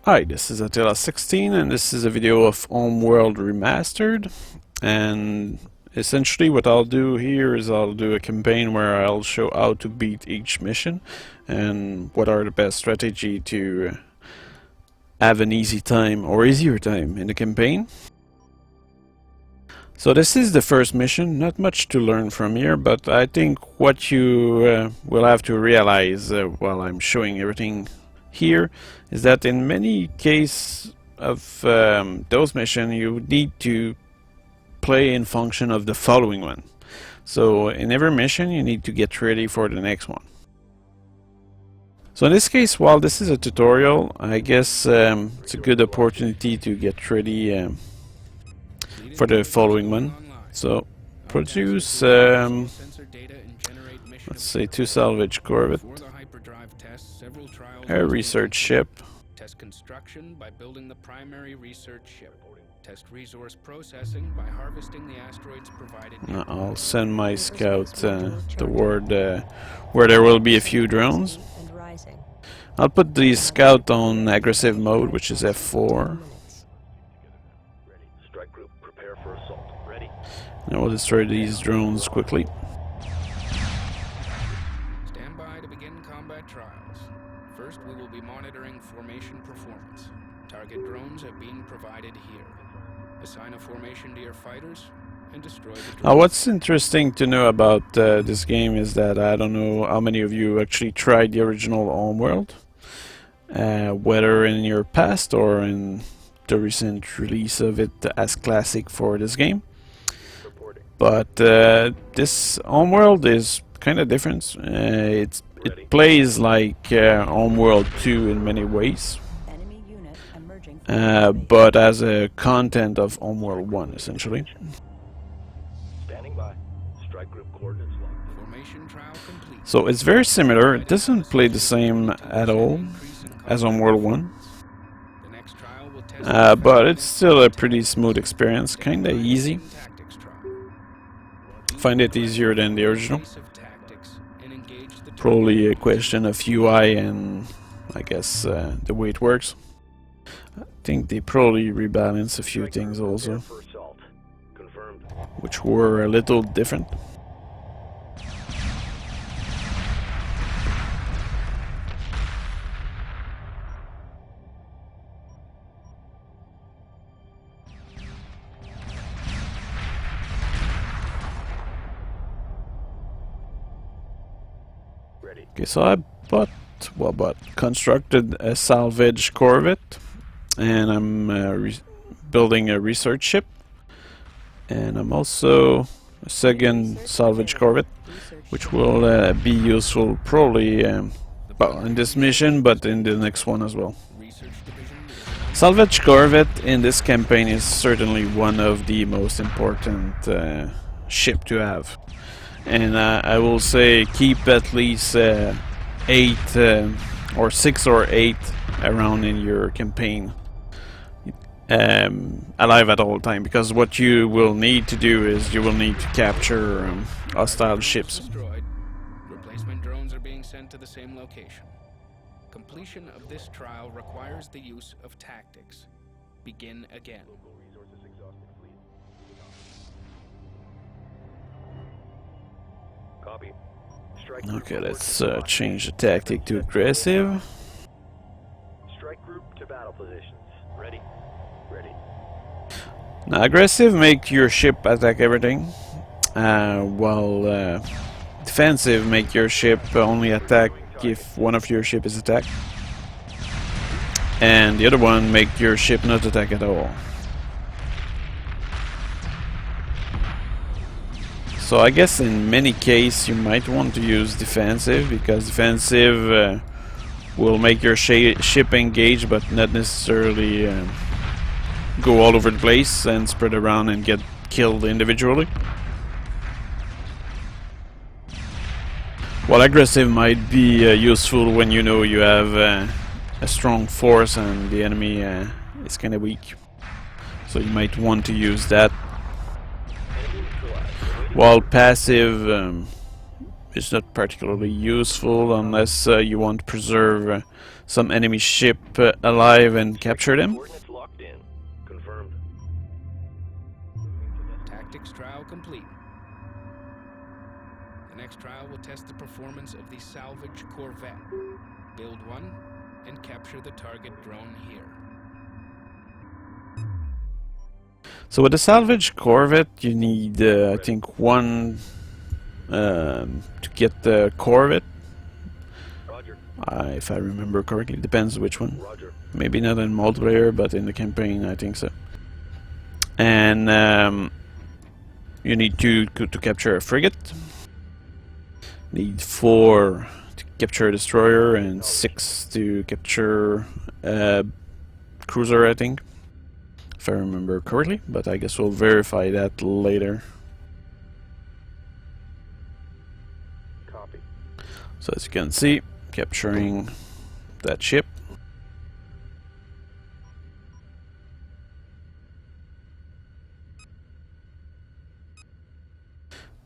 Hi, this is Attila16 and this is a video of Homeworld Remastered, and essentially what I'll do here is I'll do a campaign where I'll show how to beat each mission and what are the best strategy to have an easy time or easier time in the campaign. So this is the first mission, not much to learn from here, but I think what you will have to realize while I'm showing everything here is that in many cases of those missions you need to play in function of the following one. So in every mission you need to get ready for the next one. So in this case, while this is a tutorial, I guess it's a good opportunity to get ready for the following one. So produce let's say 2 Salvage Corvette, a research ship. Test construction by building the primary research ship. Test resource processing by harvesting the asteroids provided. I'll send my scout toward where there will be a few drones. I'll put the scout on aggressive mode, which is F4. Strike group, prepare for assault. Ready. And we'll destroy these drones quickly. Stand by to begin combat trials. First, we will be monitoring formation performance. Target drones have been provided here. Assign a formation to your fighters and destroy the drones. What's interesting to know about this game is that I don't know how many of you actually tried the original Homeworld, whether in your past or in the recent release of it as classic for this game. But this Homeworld is kind of different. It plays like Homeworld 2 in many ways, but as a content of Homeworld 1 essentially. Standing by. Strike group coordinates locked. Formation trial complete. So it's very similar. It doesn't play the same at all as Homeworld 1. The next trial will test But it's still a pretty smooth experience, kinda easy. tactics trial. Find it easier than the original. Piece of tactics and engage the Probably a question of UI and I guess the way it works. I think they probably rebalance a few things also, Prepare for assault. Confirmed. which were a little different. Ready. Okay, so I constructed a Salvage Corvette, and I'm building a research ship, and I'm also a second Salvage Corvette, which will be useful probably well, in this mission, but in the next one as well. research division. Salvage Corvette in this campaign is certainly one of the most important ship to have, and I will say keep at least 8 or 6 or 8 around in your campaign alive at all time, because what you will need to do is you will need to capture hostile ships. Destroyed. Replacement drones are being sent to the same location. Completion of this trial requires the use of tactics. Begin again. Resources exhausted, fleet. Copy. Strike group Okay, let's reports to change the tactic to aggressive. Strike group to battle positions. Ready. Ready. Now, aggressive make your ship attack everything, while defensive make your ship only attack if one of your ship is attacked, and the other one make your ship not attack at all. So I guess in many cases you might want to use defensive, because defensive will make your ship engage but not necessarily go all over the place and spread around and get killed individually. While aggressive might be useful when you know you have a strong force and the enemy is kind of weak. So you might want to use that. While passive is not particularly useful unless you want to preserve some enemy ship alive and capture them. Coordinates locked in. Confirmed. Tactics trial complete. The next trial will test the performance of the Salvage Corvette. Build one and capture the target drone here. So with the Salvage Corvette, you need, I think, one to get the Corvette. Roger. If I remember correctly, depends which one. Roger. Maybe not in multiplayer, but in the campaign, I think so. And you need to capture a frigate. Need 4 to capture a destroyer and 6 to capture a cruiser, I think. If I remember correctly, but I guess we'll verify that later. Copy. So as you can see, capturing that ship.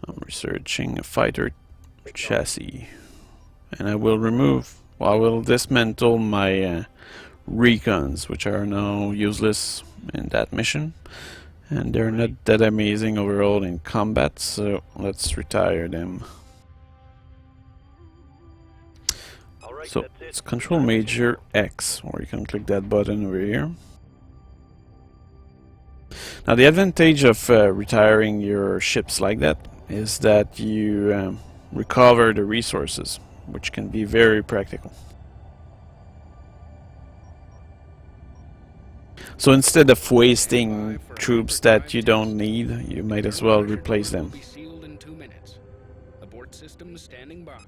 I'm researching a fighter chassis, and I will dismantle my recons, which are now useless in that mission, and they're not that amazing overall in combat, so let's retire them. Alright, So that's it. it's Control Major X, or you can click that button over here. Now the advantage of retiring your ships like that is that you recover the resources, which can be very practical. So instead of wasting troops that you don't need, you might as well replace them. Will be sealed in 2 minutes. Abort system standing by.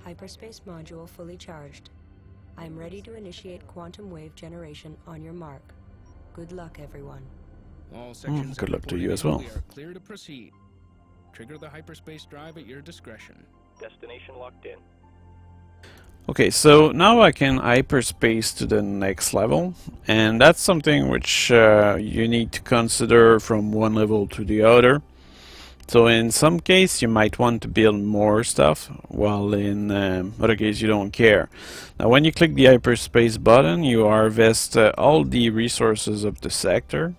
Hyperspace module fully charged. I am ready to initiate quantum wave generation on your mark. Good luck, everyone. All sections good have luck to reported you as in. well. We are clear to proceed. Trigger the hyperspace drive at your discretion. Destination locked in. Okay, so now I can hyperspace to the next level, and that's something which you need to consider from one level to the other. So in some case you might want to build more stuff, while in other case you don't care. Now when you click the hyperspace button, you harvest all the resources of the sector,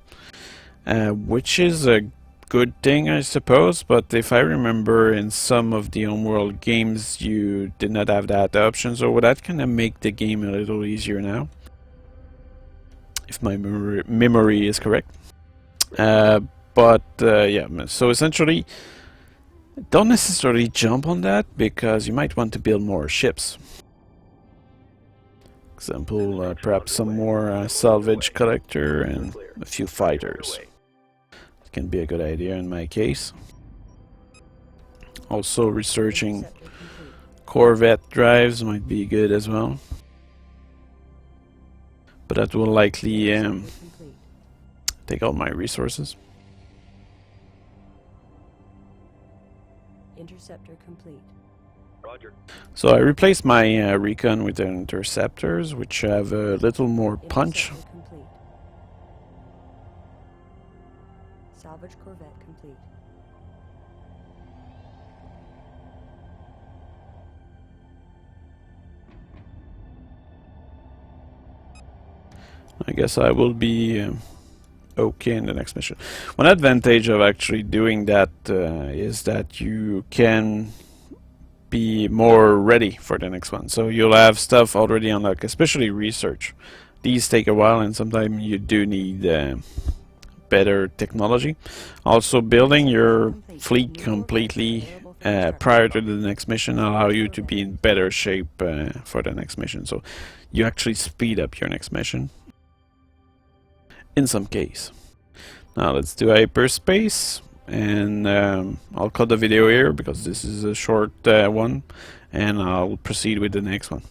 which is a good thing, I suppose, but if I remember, in some of the Homeworld games you did not have that option, so that kind of make the game a little easier now, if my memory is correct. But yeah, so essentially don't necessarily jump on that, because you might want to build more ships. Example, perhaps some more salvage collector and a few fighters. Can be a good idea in my case. Also researching Corvette drives might be good as well, but that will likely take all my resources. Interceptor complete. Roger. So I replaced my recon with the Interceptors, which have a little more punch. Interceptor complete. Salvage Corvette complete. I guess I will be okay in the next mission. One advantage of actually doing that is that you can be more ready for the next one. So you'll have stuff already unlocked, especially research. These take a while, and sometimes you do need better technology. Also, building your fleet completely prior to the next mission allow you to be in better shape for the next mission. So you actually speed up your next mission in some case. Now let's do hyperspace, and I'll cut the video here because this is a short one, and I'll proceed with the next one.